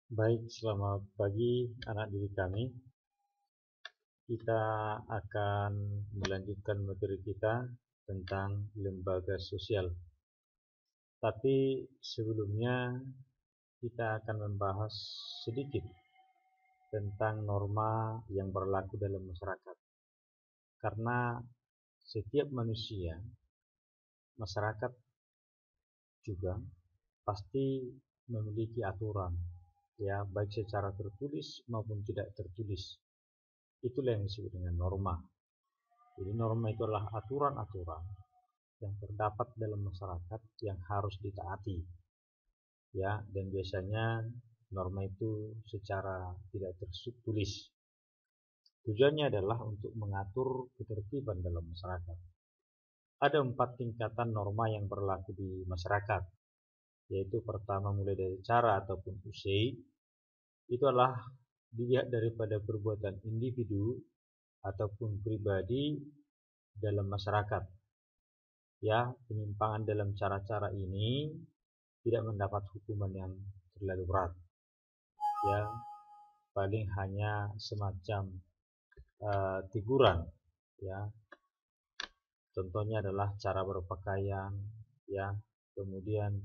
Baik, selamat pagi anak didik kami. Kita akan melanjutkan materi kita tentang lembaga sosial. Tapi sebelumnya kita akan membahas sedikit tentang norma yang berlaku dalam masyarakat. Karena setiap masyarakat juga pasti memiliki aturan, ya, baik secara tertulis maupun tidak tertulis. Itulah yang disebut dengan norma. Jadi norma itu adalah aturan-aturan yang terdapat dalam masyarakat yang harus ditaati, ya, dan biasanya norma itu secara tidak tertulis. Tujuannya adalah untuk mengatur ketertiban dalam masyarakat. Ada 4 tingkatan norma yang berlaku di masyarakat, yaitu pertama mulai dari cara ataupun usai, itu adalah dilihat daripada perbuatan individu ataupun pribadi dalam masyarakat. Ya, penyimpangan dalam cara-cara ini tidak mendapat hukuman yang terlalu berat. Ya, paling hanya semacam teguran. Ya, contohnya adalah cara berpakaian, ya, kemudian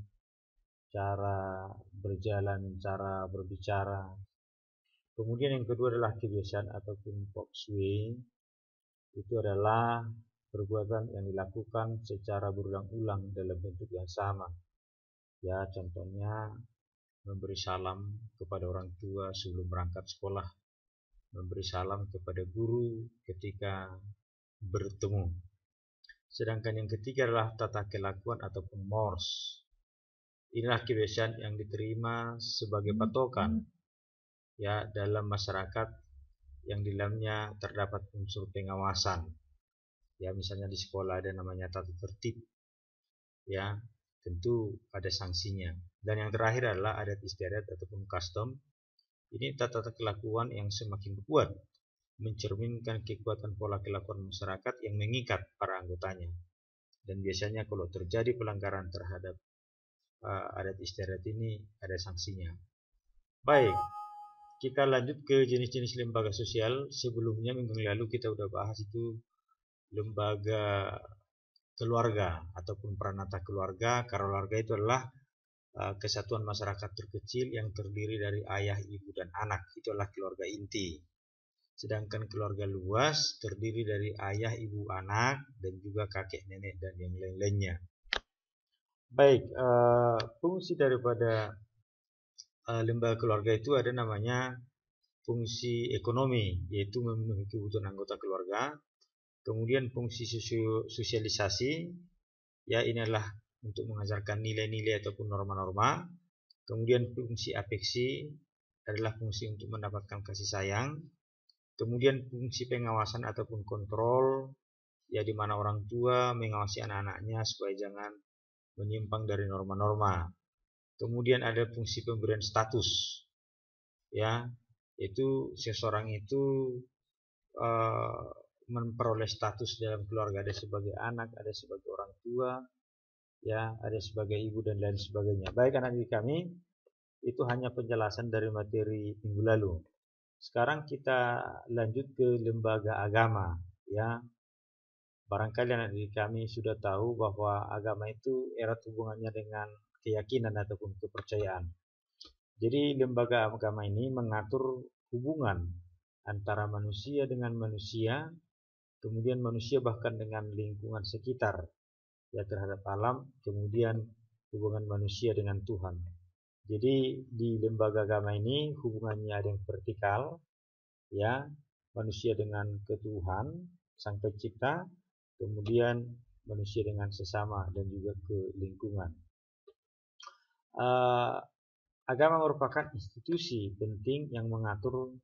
cara berjalan, cara berbicara. Kemudian yang kedua adalah kebiasaan ataupun feng shui. Itu adalah perbuatan yang dilakukan secara berulang-ulang dalam bentuk yang sama. Ya, contohnya memberi salam kepada orang tua sebelum berangkat sekolah, memberi salam kepada guru ketika bertemu. Sedangkan yang ketiga adalah tata kelakuan ataupun mores. Inilah kebiasaan yang diterima sebagai patokan, ya, dalam masyarakat yang di dalamnya terdapat unsur pengawasan. Ya, misalnya di sekolah ada namanya tata tertib, ya, tentu ada sanksinya. Dan yang terakhir adalah adat istiadat ataupun custom. Ini tata kelakuan yang semakin kuat, mencerminkan kekuatan pola kelakuan masyarakat yang mengikat para anggotanya. Dan biasanya kalau terjadi pelanggaran terhadap adat istiadat ini ada sanksinya. Baik, kita lanjut ke jenis-jenis lembaga sosial. Sebelumnya minggu lalu kita udah bahas itu lembaga keluarga ataupun peranata keluarga. Keluarga itu adalah kesatuan masyarakat terkecil yang terdiri dari ayah, ibu, dan anak. Itu adalah keluarga inti. Sedangkan keluarga luas terdiri dari ayah, ibu, anak, dan juga kakek, nenek, dan yang lain-lainnya. Baik, fungsi daripada lembaga keluarga itu ada namanya fungsi ekonomi, yaitu memenuhi kebutuhan anggota keluarga. Kemudian fungsi sosialisasi, ya, ini adalah untuk mengajarkan nilai-nilai ataupun norma-norma. Kemudian fungsi afeksi adalah fungsi untuk mendapatkan kasih sayang. Kemudian fungsi pengawasan ataupun kontrol, ya, di mana orang tua mengawasi anak-anaknya supaya jangan menyimpang dari norma-norma. Kemudian ada fungsi pemberian status, ya, itu seseorang itu memperoleh status dalam keluarga, ada sebagai anak, ada sebagai orang tua, ya, ada sebagai ibu, dan lain sebagainya. Baik anak didik kami, itu hanya penjelasan dari materi minggu lalu. Sekarang kita lanjut ke lembaga agama, ya. Barangkali anak didik kami sudah tahu bahwa agama itu erat hubungannya dengan keyakinan ataupun kepercayaan. Jadi lembaga agama ini mengatur hubungan antara manusia dengan manusia, kemudian manusia bahkan dengan lingkungan sekitar, ya, terhadap alam, kemudian hubungan manusia dengan Tuhan. Jadi di lembaga agama ini hubungannya ada yang vertikal, ya, manusia dengan Tuhan Sang Pencipta, kemudian manusia dengan sesama dan juga ke lingkungan. Agama merupakan institusi penting yang mengatur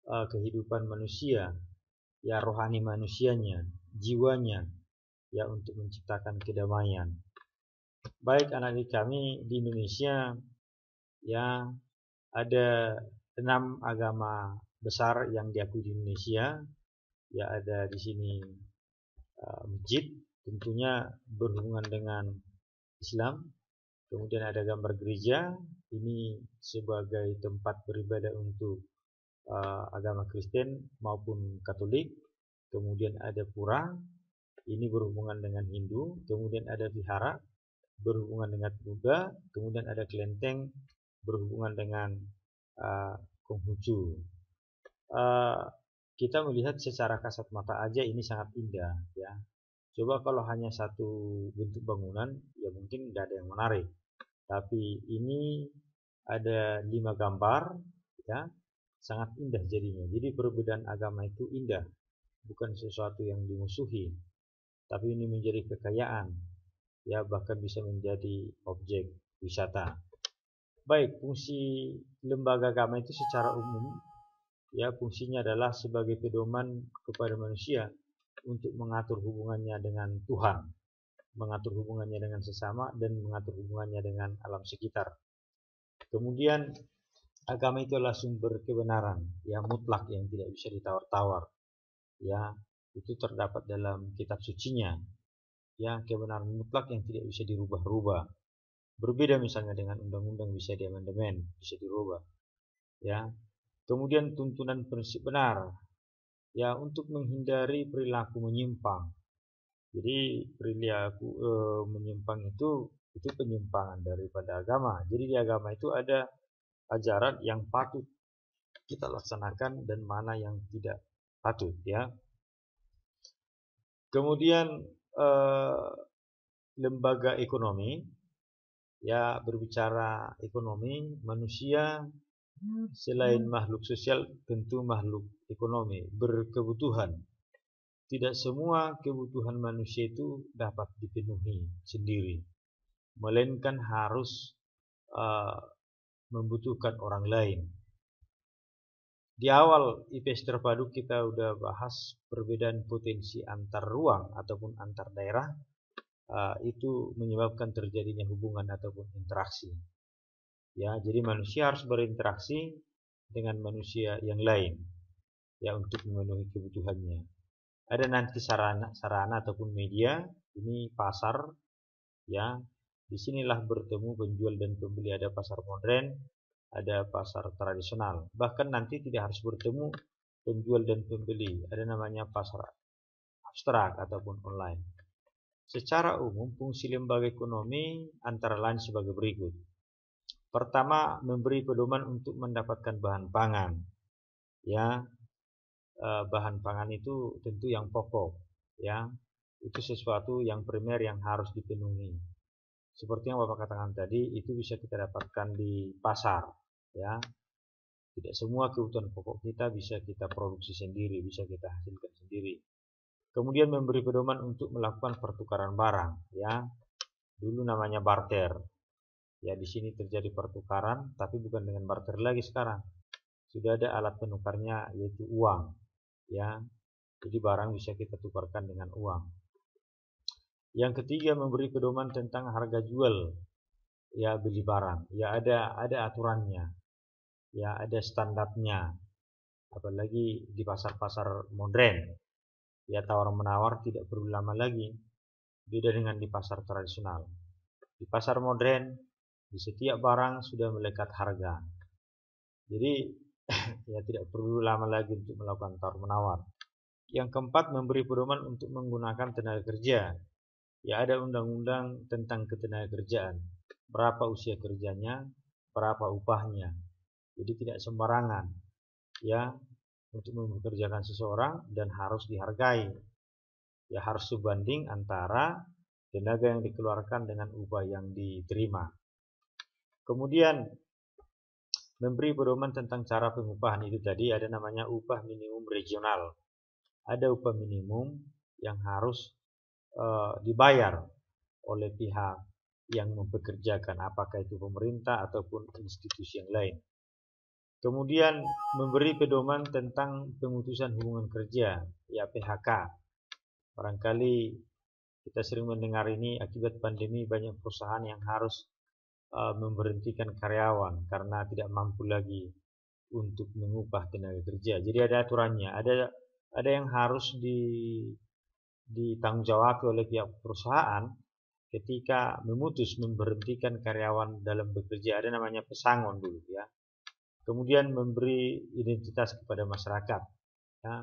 kehidupan manusia, ya, rohani manusianya, jiwanya, ya, untuk menciptakan kedamaian. Baik anak didik kami, di Indonesia, ya, ada 6 agama besar yang diakui di Indonesia. Ya, ada di sini masjid, tentunya berhubungan dengan Islam. Kemudian ada gambar gereja, ini sebagai tempat beribadah untuk agama Kristen maupun Katolik. Kemudian ada pura, ini berhubungan dengan Hindu. Kemudian ada vihara, berhubungan dengan Buddha. Kemudian ada kelenteng, berhubungan dengan Konghucu. Kita melihat secara kasat mata aja ini sangat indah, ya. Coba kalau hanya satu bentuk bangunan, ya mungkin tidak ada yang menarik. Tapi ini ada 5 gambar, ya, sangat indah jadinya. Jadi perbedaan agama itu indah, bukan sesuatu yang dimusuhi, tapi ini menjadi kekayaan, ya, bahkan bisa menjadi objek wisata. Baik, fungsi lembaga agama itu secara umum, ya, fungsinya adalah sebagai pedoman kepada manusia untuk mengatur hubungannya dengan Tuhan, mengatur hubungannya dengan sesama, dan mengatur hubungannya dengan alam sekitar. Kemudian agama itu adalah sumber kebenaran, ya, mutlak yang tidak bisa ditawar-tawar, ya, itu terdapat dalam kitab sucinya, ya, kebenaran mutlak yang tidak bisa dirubah-rubah. Berbeda misalnya dengan undang-undang bisa diamandemen, bisa dirubah, ya. Kemudian tuntunan prinsip benar, ya, untuk menghindari perilaku menyimpang. Jadi perilaku menyimpang itu penyimpangan daripada agama. Jadi di agama itu ada ajaran yang patut kita laksanakan dan mana yang tidak patut, ya. Kemudian lembaga ekonomi, ya, berbicara ekonomi, manusia selain makhluk sosial tentu makhluk ekonomi, berkebutuhan. Tidak semua kebutuhan manusia itu dapat dipenuhi sendiri, melainkan harus membutuhkan orang lain. Di awal IPS terpadu kita udah bahas perbedaan potensi antar ruang ataupun antar daerah, itu menyebabkan terjadinya hubungan ataupun interaksi. Ya, jadi manusia harus berinteraksi dengan manusia yang lain, ya, untuk memenuhi kebutuhannya. Ada nanti sarana ataupun media, ini pasar, ya. Disinilah bertemu penjual dan pembeli, ada pasar modern, ada pasar tradisional. Bahkan nanti tidak harus bertemu penjual dan pembeli, ada namanya pasar abstrak ataupun online. Secara umum fungsi lembaga ekonomi antara lain sebagai berikut. Pertama, memberi pedoman untuk mendapatkan bahan pangan, ya. Bahan pangan itu tentu yang pokok, ya. Itu sesuatu yang primer yang harus dipenuhi. Seperti yang Bapak katakan tadi, itu bisa kita dapatkan di pasar, ya. Tidak semua kebutuhan pokok kita bisa kita produksi sendiri, bisa kita hasilkan sendiri. Kemudian memberi pedoman untuk melakukan pertukaran barang, ya. Dulu namanya barter. Ya, di sini terjadi pertukaran, tapi bukan dengan barter lagi sekarang. Sudah ada alat penukarnya, yaitu uang, ya. Jadi barang bisa kita tukarkan dengan uang. Yang ketiga, memberi pedoman tentang harga jual, ya, beli barang. Ya, ada aturannya, ya, ada standarnya. Apalagi di pasar-pasar modern, ya, tawar-menawar tidak perlu lama lagi. Beda dengan di pasar tradisional. Di pasar modern, di setiap barang sudah melekat harga. Jadi ya, tidak perlu lama lagi untuk melakukan tawar-menawar. Yang keempat, memberi pedoman untuk menggunakan tenaga kerja. Ya, ada undang-undang tentang ketenagakerjaan. Berapa usia kerjanya, berapa upahnya. Jadi tidak sembarangan, ya, untuk mempekerjakan seseorang dan harus dihargai. Ya, harus sebanding antara tenaga yang dikeluarkan dengan upah yang diterima. Kemudian memberi pedoman tentang cara pengupahan, itu tadi ada namanya upah minimum regional. Ada upah minimum yang harus dibayar oleh pihak yang mempekerjakan, apakah itu pemerintah ataupun institusi yang lain. Kemudian memberi pedoman tentang pemutusan hubungan kerja, ya, PHK. Barangkali kita sering mendengar ini akibat pandemi, banyak perusahaan yang harus memberhentikan karyawan karena tidak mampu lagi untuk mengupah tenaga kerja. Jadi ada aturannya, ada yang harus ditanggungjawab oleh pihak perusahaan ketika memutus memberhentikan karyawan dalam bekerja, ada namanya pesangon dulu ya. Kemudian memberi identitas kepada masyarakat ya.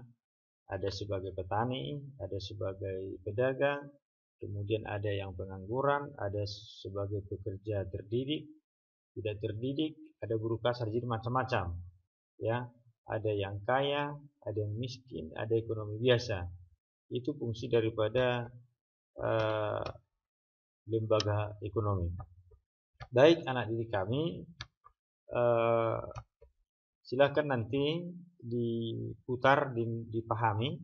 Ada sebagai petani, ada sebagai pedagang, kemudian ada yang pengangguran, ada sebagai pekerja terdidik, tidak terdidik, ada buruh kasar, jadi macam-macam ya. Ada yang kaya, ada yang miskin, ada ekonomi biasa. Itu fungsi daripada lembaga ekonomi. Baik anak didik kami, silakan nanti diputar, dipahami.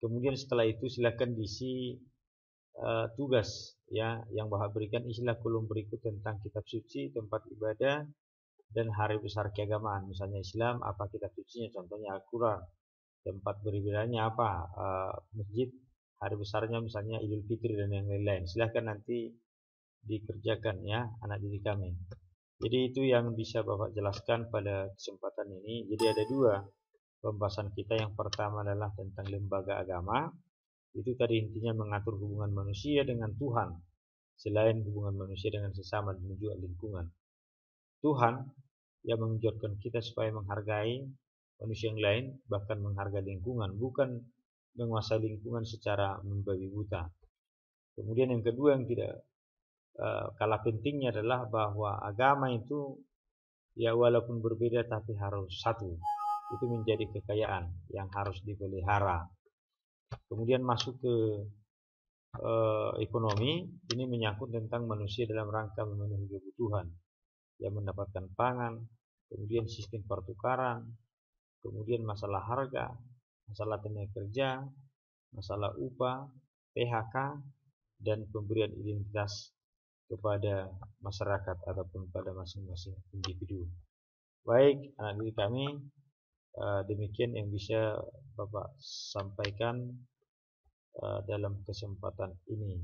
Kemudian setelah itu silakan diisi tugas ya yang Bapak berikan. Isilah kolom berikut tentang kitab suci, tempat ibadah, dan hari besar keagamaan. Misalnya Islam, apa kitab sucinya? Contohnya Al-Quran. Tempat beribadahnya apa? Masjid. Hari besarnya misalnya Idul Fitri dan yang lain-lain. Silakan nanti dikerjakan ya anak didik kami. Jadi itu yang bisa Bapak jelaskan pada kesempatan ini. Jadi ada dua pembahasan kita. Yang pertama adalah tentang lembaga agama. Itu tadi intinya mengatur hubungan manusia dengan Tuhan, selain hubungan manusia dengan sesama dan juga lingkungan. Tuhan yang mengajarkan kita supaya menghargai manusia yang lain, bahkan menghargai lingkungan, bukan menguasai lingkungan secara membabi buta. Kemudian yang kedua yang tidak kalah pentingnya adalah bahwa agama itu ya walaupun berbeda tapi harus satu. Itu menjadi kekayaan yang harus dipelihara. Kemudian masuk ke ekonomi, ini menyangkut tentang manusia dalam rangka memenuhi kebutuhan, yang mendapatkan pangan, kemudian sistem pertukaran, kemudian masalah harga, masalah tenaga kerja, masalah upah, PHK, dan pemberian identitas kepada masyarakat ataupun pada masing-masing individu. Baik anak didik kami, demikian yang bisa Bapak sampaikan dalam kesempatan ini.